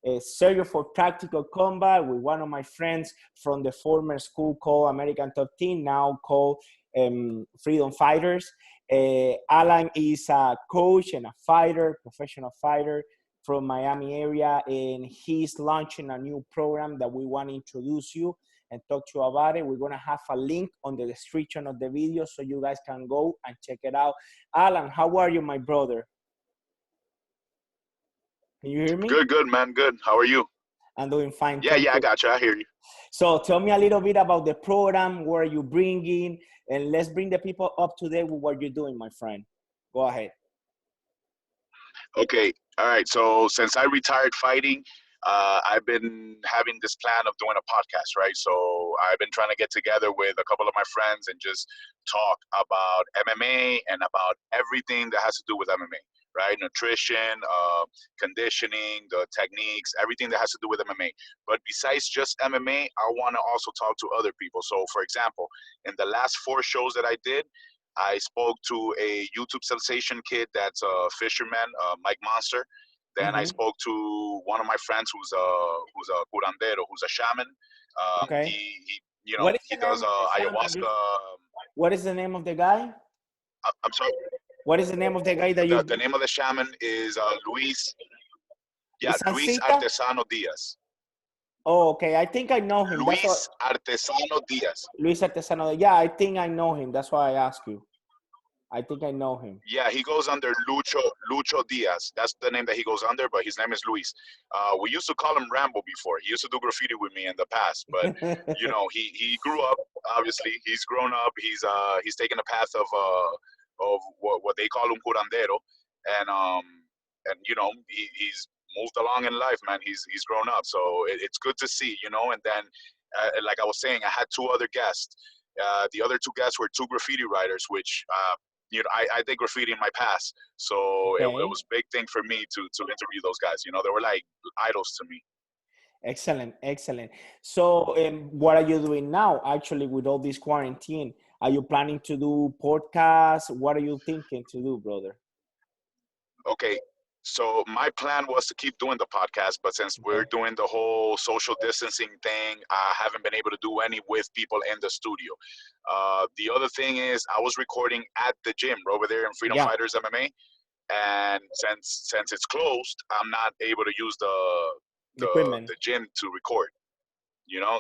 Sergio for Tactical Combat with one of my friends from the former school called American Top Team, now called Freedom Fighters. Alan is a coach and a fighter, professional fighter from Miami area, and he's launching a new program that we want to introduce you and talk to you about it. We're going to have a link on the description of the video so you guys can go and check it out. Alan, how are you, my brother? Can you hear me? Good, man. Good. How are you? I'm doing fine. Yeah, I got you. I hear you. So tell me a little bit about the program, what are you bringing, and let's bring the people up to date with what you're doing, my friend. Go ahead. Okay. All right. So since I retired fighting, I've been having this plan of doing a podcast, right? So I've been trying to get together with a couple of my friends and just talk about MMA and about everything that has to do with MMA, right? Nutrition, conditioning, the techniques, everything that has to do with MMA. But besides just MMA, I want to also talk to other people. So for example, in the last 4 shows that I did, I spoke to a YouTube sensation kid that's a fisherman, Mike Monster. Then I spoke to one of my friends who's a curandero, who's a shaman. Okay. He does ayahuasca. What is the name of the guy? I'm sorry. What is the name of the guy that you? The name of the shaman is Luis. Yeah, Luis Sancita? Artesano Diaz. Oh, okay. I think I know him. Luis Artesano Diaz. Luis Artesano. Yeah, I think I know him. That's why I ask you. I think I know him. Yeah, he goes under Lucho Diaz. That's the name that he goes under, but his name is Luis. We used to call him Rambo before. He used to do graffiti with me in the past, but he grew up. Obviously, he's grown up. He's taken a path of what they call un curandero, and he's moved along in life, man. He's grown up, so it's good to see, And then, like I was saying, I had 2 other guests. The other 2 guests were 2 graffiti writers, which I did graffiti in my past, so it was a big thing for me to interview those guys. They were like idols to me. Excellent. So what are you doing now, actually, with all this quarantine? Are you planning to do podcasts? What are you thinking to do, brother? Okay, so my plan was to keep doing the podcast, but since we're doing the whole social distancing thing, I haven't been able to do any with people in the studio. The other thing is I was recording at the gym over there in Freedom Fighters MMA, and since it's closed, I'm not able to use the gym to record.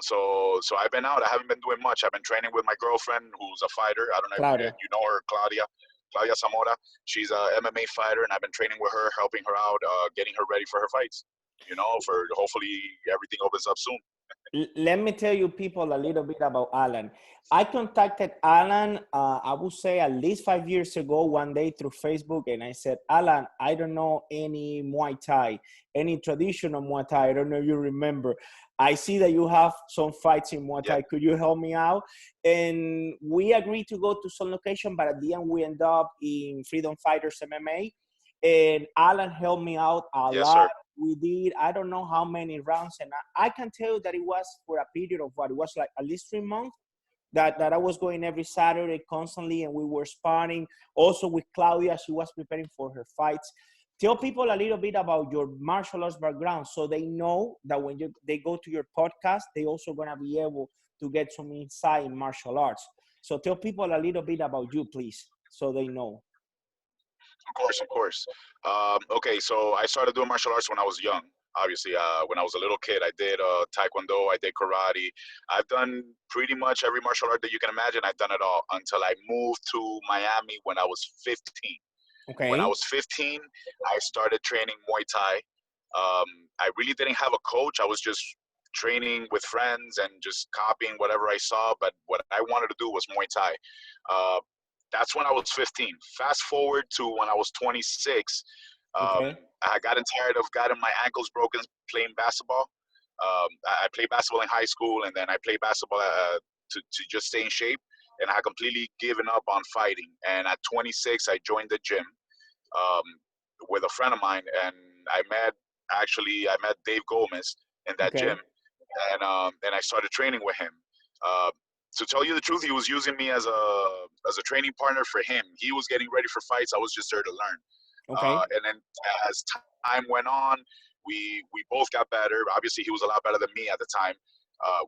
So I've been out. I haven't been doing much. I've been training with my girlfriend, who's a fighter. I don't know if you know her, Claudia Zamora. She's a MMA fighter, and I've been training with her, helping her out, getting her ready for her fights. For hopefully everything opens up soon. Let me tell you people a little bit about Alan. I contacted Alan, I would say at least 5 years ago, one day through Facebook. And I said, Alan, I don't know any Muay Thai, any traditional Muay Thai. I don't know if you remember. I see that you have some fights in Muay Thai. Yeah. Could you help me out? And we agreed to go to some location, but at the end we end up in Freedom Fighters MMA. And Alan helped me out a lot. Sir. We did, I don't know how many rounds. And I can tell you that it was for a period of what? It was like at least 3 months that I was going every Saturday constantly. And we were sparring. Also with Claudia, she was preparing for her fights. Tell people a little bit about your martial arts background so they know that when they go to your podcast, they also going to be able to get some insight in martial arts. So tell people a little bit about you, please, so they know. Of course. Okay, so I started doing martial arts when I was young. Obviously, when I was a little kid, I did taekwondo, I did karate. I've done pretty much every martial art that you can imagine. I've done it all until I moved to Miami when I was 15. Okay. When I was 15, I started training Muay Thai. I really didn't have a coach. I was just training with friends and just copying whatever I saw. But what I wanted to do was Muay Thai. That's when I was 15. Fast forward to when I was 26. I got tired of getting my ankles broken playing basketball. I played basketball in high school, and then I played basketball to just stay in shape. And I had completely given up on fighting. And at 26, I joined the gym with a friend of mine, and I met Dave Gomez in that gym, and I started training with him. To tell you the truth, he was using me as a training partner for him. He was getting ready for fights. I was just there to learn. And then as time went on, we both got better. Obviously, he was a lot better than me at the time.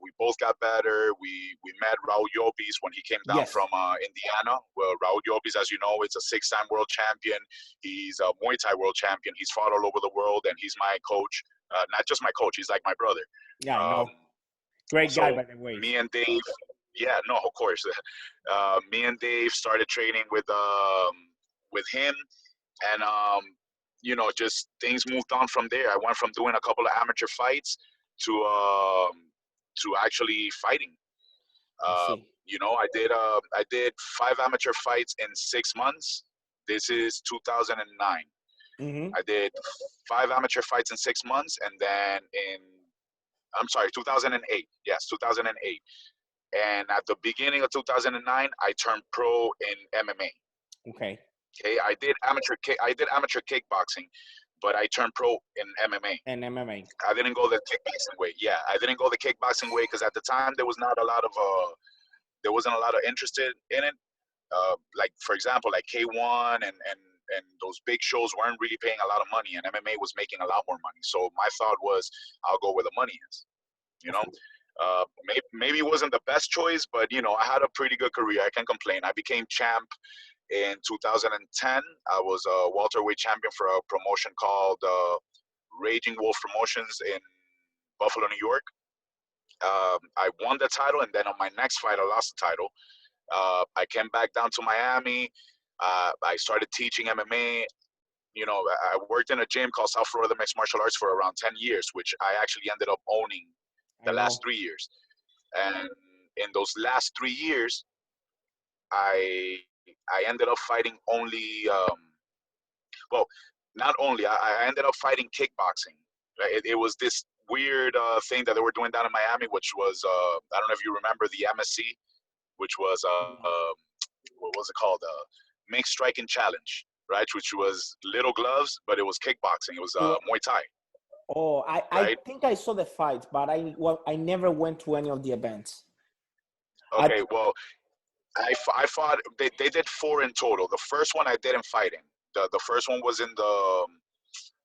We both got better. We met Raul Llopis when he came down Yes. from Indiana. Well, Raul Llopis, as you know, is a 6-time world champion. He's a Muay Thai world champion. He's fought all over the world, and he's my coach. Not just my coach, he's like my brother. Yeah, I know. Great guy, So by the way. me and Dave, yeah, no, of course. Me and Dave started training with him, and you know, just things moved on from there. I went from doing a couple of amateur fights to actually fighting. I see. You know, I did 5 amateur fights in 6 months. This is 2009. Mm-hmm. I did 5 amateur fights in 6 months, and then I'm sorry, 2008. Yes, 2008. And at the beginning of 2009, I turned pro in MMA. Okay. Okay, I did amateur kickboxing, but I turned pro in MMA. And MMA. I didn't go the kickboxing way. Yeah, I didn't go the kickboxing way because at the time there wasn't a lot of interest in it. Like for example, like K1 and those big shows weren't really paying a lot of money, and MMA was making a lot more money. So my thought was, I'll go where the money is. You know, maybe it wasn't the best choice, but you know, I had a pretty good career. I can't complain. I became champ in 2010. I was a welterweight champion for a promotion called Raging Wolf Promotions in Buffalo, New York. I won the title, and then on my next fight, I lost the title. I came back down to Miami. I started teaching MMA. You know, I worked in a gym called South Florida Mixed Martial Arts for around 10 years, which I actually ended up owning the I last know. 3 years. And in those last 3 years, I I ended up fighting only well, not only I ended up fighting kickboxing. Right? It was this weird thing that they were doing down in Miami, which was I don't know if you remember the MSC, which was what was it called? Mixed Striking Challenge, right? Which was little gloves, but it was kickboxing. It was It wa- Muay Thai, Oh, I right? think I saw the fights, but I never went to any of the events. I Okay, well, I fought. They did 4 in total. The first one I didn't fight in. The first one was in the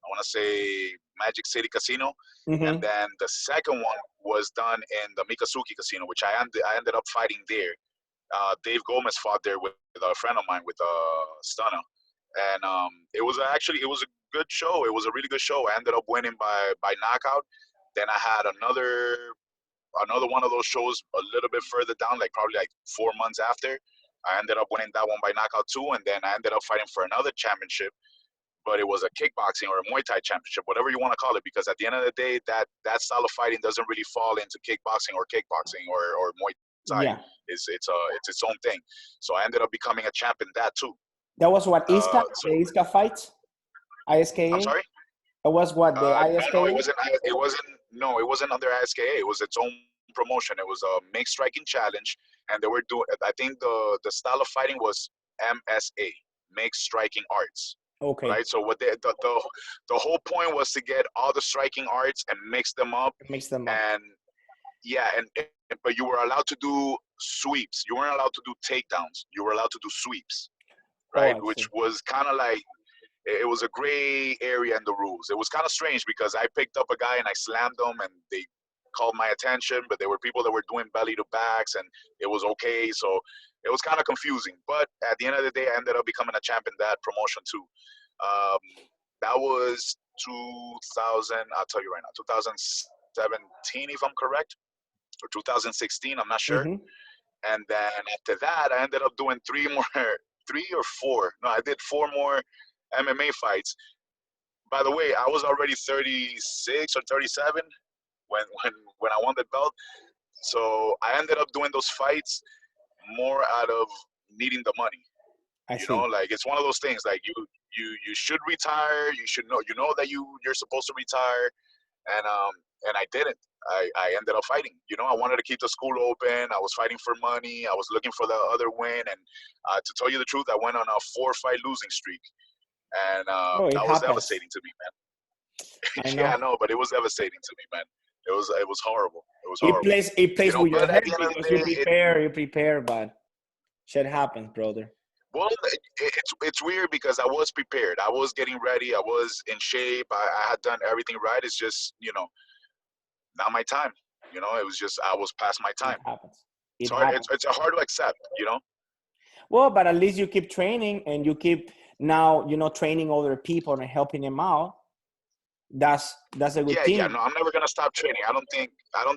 I want to say Magic City Casino, and mm-hmm. then the second one was done in the Mikasuki Casino, which I ended up fighting there. Dave Gomez fought there with a friend of mine with Stunner, and it was a good show. It was a really good show. I ended up winning by knockout. Then I had another one of those shows a little bit further down, like probably like 4 months after. I ended up winning that one by knockout too, and then I ended up fighting for another championship, but it was a kickboxing or a Muay Thai championship, whatever you want to call it, because at the end of the day, that style of fighting doesn't really fall into kickboxing or Muay Thai. Yeah, It's its own thing. So I ended up becoming a champ in that too. that was what Iska, So the Iska fights, I'm ISKA. sorry. That was what the No, ISKA. it wasn't. It wasn't. No, it wasn't under ISKA. It was its own promotion. It was a mixed striking challenge, and they were doing. I think the style of fighting was MSA, mixed striking arts. Okay, Right. So what the whole point was to get all the striking arts and mix them up, mix them up. and yeah, but you were allowed to do sweeps. You weren't allowed to do takedowns. You were allowed to do sweeps, Oh, right? I Which see. was kind of like it was a gray area in the rules. It was kind of strange because I picked up a guy and I slammed him, and they called my attention, but there were people that were doing belly to backs, and it was okay. So it was kind of confusing. But at the end of the day, I ended up becoming a champ in that promotion too. Um, that was 2000. I'll tell you right now, 2017, if I'm correct, or 2016. I'm not sure. Mm-hmm. And then after that, I ended up doing 3 or 4. No, I did 4 more MMA fights. By the way, I was already 36 or 37 when I won the belt. So I ended up doing those fights more out of needing the money. I You know, see. like it's one of those things. Like you should retire. You should know. You know that you're supposed to retire, and I didn't. I ended up fighting. You know, I wanted to keep the school open. I was fighting for money. I was looking for the other win. And to tell you the truth, I went on a 4-fight losing streak, and Oh, it that was happens. devastating to me, I man. know. Yeah, no, but it was devastating to me, man. It was horrible. It was It horrible. plays. It You plays know, with your but at head the end of the because day, you prepare. You prepare, but shit happens, brother. Well, it's weird because I was prepared. I was getting ready. I was in shape. I had done everything right. It's just, not my time. It was just I was past my It time. happens. It's It hard. happens. It's hard to accept. Well, but at least you keep training and you keep now, training other people and helping them out. That's a good Yeah, yeah. thing. No, I'm never gonna stop training. I don't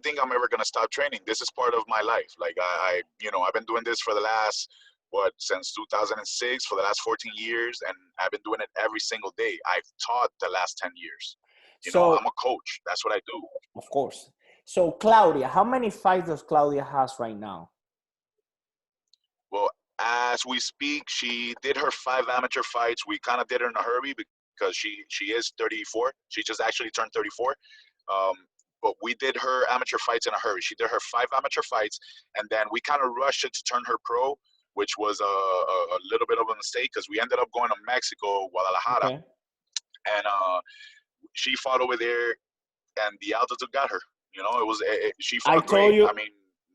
think I'm ever gonna stop training. This is part of my life. Like I've been doing this for the last since 2006 for the last 14 years, and I've been doing it every single day. I've taught the last 10 years. So, I'm a coach. That's what I do. of course. So, Claudia, how many fights does Claudia has right now? Well, as we speak, she did her 5 amateur fights. We kind of did it in a hurry because she is 34. She just actually turned 34. Um, but we did her amateur fights in a hurry. She did her 5 amateur fights, and then we kind of rushed it to turn her pro, which was a little bit of a mistake because we ended up going to Mexico, Guadalajara, Okay. and she fought over there, and the altitude got her. She I fought told great. you, I mean,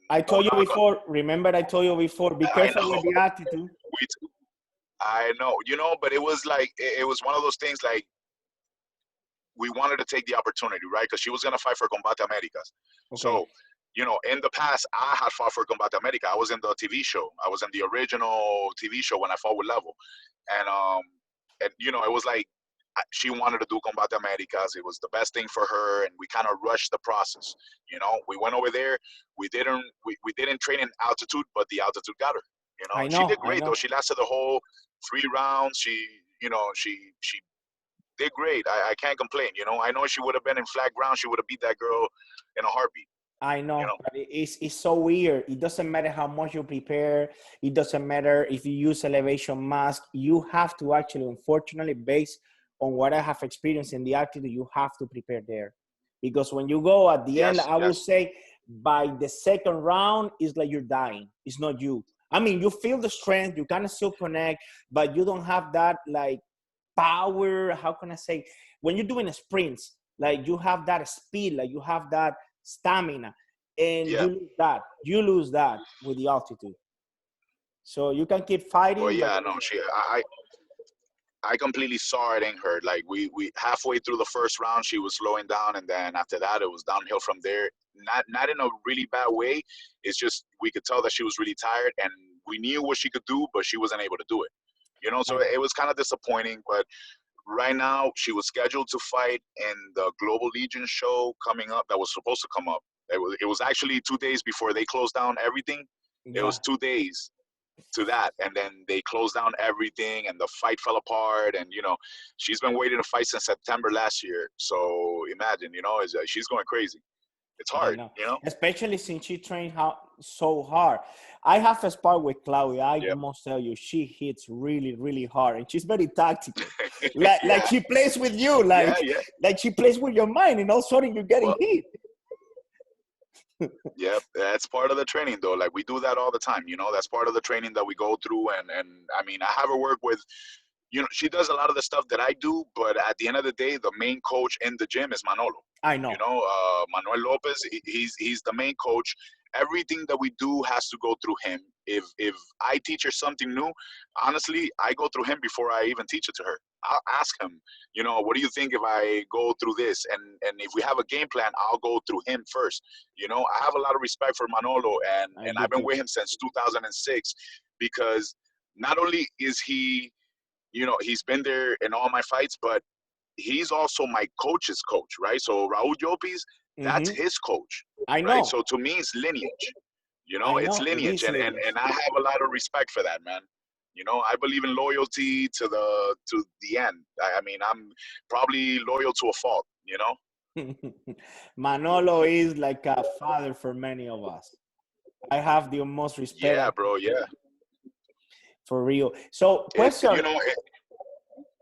I no told you knock on. before. Remember, I told you before. Be I careful know. with the attitude. We I know, but it was like it was one of those things like we wanted to take the opportunity, right? Because she was gonna fight for Combate Americas. Okay. So, in the past, I had fought for Combate America. I was in the TV show. I was in the original TV show when I fought with Level, and it was like she wanted to do Combate Americas. It was the best thing for her, and we kind of rushed the process. We went over there. We didn't train in altitude, but the altitude got her. I She know. did I great though. know. She lasted the whole 3 rounds. She did great. I can't complain. I know she would have been in flat ground. She would have beat that girl in a heartbeat. I You know, know. but it's so weird. It doesn't matter how much you prepare. It doesn't matter if you use elevation mask. You have to actually, unfortunately, based on what I have experienced in the altitude, you have to prepare there. Because when you go at the end, Yes, I will yes. say by the second round, it's like you're dying. It's not you. I mean, you feel the strength, you kind of still connect, but you don't have that like power. How can I say? When you're doing sprints, like you have that speed, like you have that stamina, and Yeah. you lose that with the altitude. So you can keep Well, fighting, but yeah. No, I completely saw it in her. Like we halfway through the first round, she was slowing down, and then after that, it was downhill from there. Not in a really bad way. It's just we could tell that she was really tired, and we knew what she could do, but she wasn't able to do it. I So it was kind of disappointing. But right now, she was scheduled to fight in the Global Legion show coming up. That was supposed to come up. It was actually 2 days before they closed down everything. It was yeah, 2 days to that, and then they closed down everything and the fight fell apart, and she's been waiting to fight since September last year. So imagine, she's going crazy. It's I hard. know. Especially since she trained so hard. I have a spar with Claudia. I Yep. must tell you, she hits really, really hard, and she's very tactical. Like Yeah, she plays with you, yeah, like yeah. like she plays with your mind, and all of a sudden you're getting Well, hit. yeah, that's part of the training though. Like we do that all the time. That's part of the training that we go through, and I mean, I have her work with. She does a lot of the stuff that I do, but at the end of the day, the main coach in the gym is Manolo. I know. Manuel Lopez. He's the main coach. Everything that we do has to go through him. If I teach her something new, honestly, I go through him before I even teach it to her. I'll ask him, what do you think if I go through this? And if we have a game plan, I'll go through him first. I have a lot of respect for Manolo, and I and do I've been too. with him since 2006 because not only is he, he's been there in all my fights, but he's also my coach's coach, right? So Raul Llopis, that's Hmm. his coach, I right? know. So to me, it's lineage. I It's know. It lineage, is and lineage. I have a lot of respect for that, man. I believe in loyalty to the end. I mean, I'm probably loyal to a fault. Manolo is like a father for many of us. I have the most respect Yeah, bro. Yeah. for real. So, It's question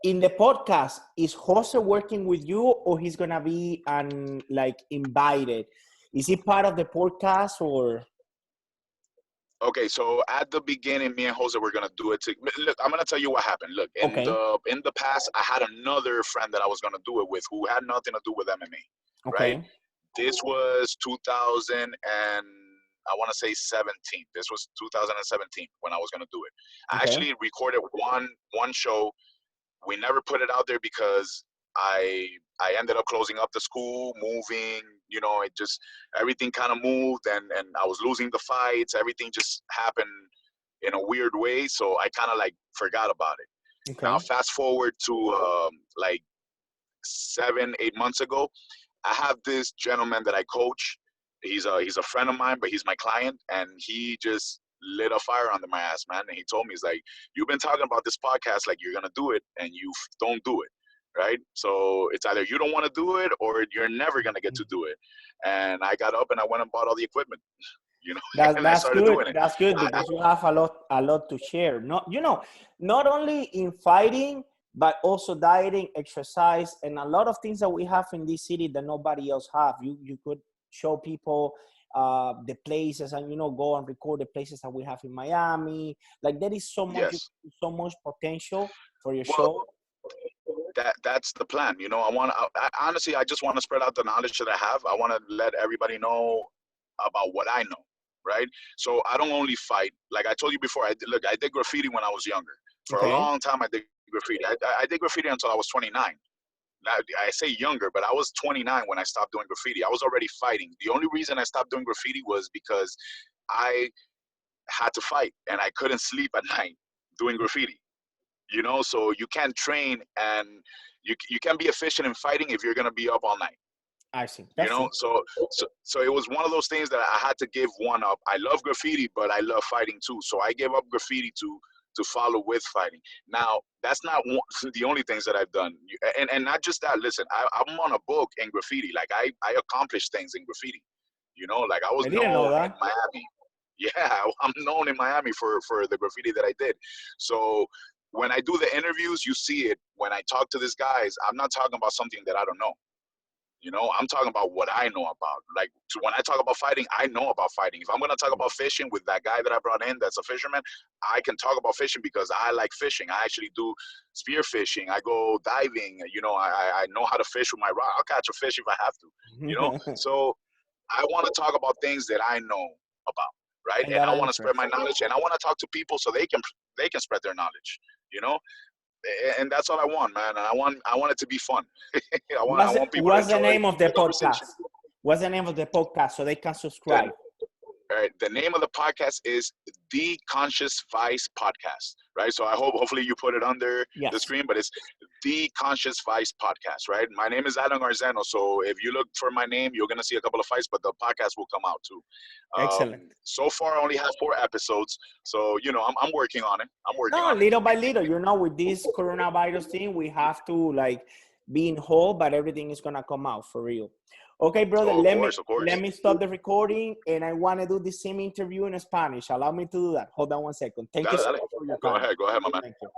in the podcast: is Jose working with you, or he's gonna be like invited? Is he part of the podcast, or Okay, so at the beginning, me and Jose were gonna do it. Look, I'm gonna tell you what happened. Look, in okay? the past, I had another friend that I was gonna do it with who had nothing to do with MMA, right? Okay. This was 2000 I want to say 17. This was 2017 when I was gonna do it. I Okay. actually recorded one show. We never put it out there because I ended up closing up the school, moving. You know, it just everything kind of moved, and I was losing the fights. Everything just happened in a weird way, so I kind of like forgot about it. Now Okay. fast forward to like 7, 8 months ago, I have this gentleman that I coach. He's a friend of mine, but he's my client, and he just lit a fire under my ass, man. And he told me, he's like, "You've been talking about this podcast like you're gonna do it, and you don't do it, right? So it's either you don't want to do it, or you're never gonna get to do it." And I got up and I went and bought all the equipment, you know, and I That's started good. doing it. That's good because you have a lot to share. Not, not only in fighting, but also dieting, exercise, and a lot of things that we have in this city that nobody else have. You could show people the places, and go and record the places that we have in Miami. Like there is Yes. so much potential for your Well, show. that's the plan. You know, honestly, I just want to spread out the knowledge that I have. I want to let everybody know about what I know, right? So I don't only fight. Like I told you before, I did graffiti when I was younger. For a Okay. long time, I did graffiti. I did graffiti until I was 29. Now, I say younger, but I was 29 when I stopped doing graffiti. I was already fighting. The only reason I stopped doing graffiti was because I had to fight and I couldn't sleep at night doing graffiti. You know, so you can't train and you can't be efficient in fighting if you're gonna be up all night. I see. You That's know, true. so it was one of those things that I had to give one up. I love graffiti, but I love fighting too. So I gave up graffiti to follow with fighting. Now that's not the only things that I've done, and not just that. Listen, I'm on a book in graffiti. Like I accomplished things in graffiti. You know, like I was I didn't know known in that. Miami. Yeah, I'm known in Miami for the graffiti that I did. So when I do the interviews, you see it. When I talk to these guys, I'm not talking about something that I don't know. You know, I'm talking about what I know about. Like, so when I talk about fighting, I know about fighting. If I'm going to talk about fishing with that guy that I brought in that's a fisherman, I can talk about fishing because I like fishing. I actually do spear fishing. I go diving. You know, I know how to fish with my rod. I'll catch a fish if I have to, you know? So I want to talk about things that I know about, right? And And that I are want to spread my interesting. knowledge, and I want to talk to people so they can spread their knowledge, you know? And that's all I want, man. And I want it to be fun. I want people to What's the enjoy name of the the conversation. podcast? What's the name of the podcast so they can The, subscribe? all right, the name of the podcast is The Conscious Vice Podcast, right? So hopefully you put it under the Yes. screen, but it's The Conscious Vice Podcast, right? My name is Arzeno, so if you look for my name, you're gonna see a couple of fights, but the podcast will come out too. Excellent. So far, I only have 4 episodes, so you know I'm working on it. I'm working No, on it. little by little, with this coronavirus thing, we have to like be in hold, but everything is gonna come out for real. Okay, brother, Oh, of let me course, of let course. me stop the recording, and I want to do the same interview in Spanish. Allow me to do that. Hold on one second. Thank you Dale, so dale. much for your Go time. ahead, my man. Thank you.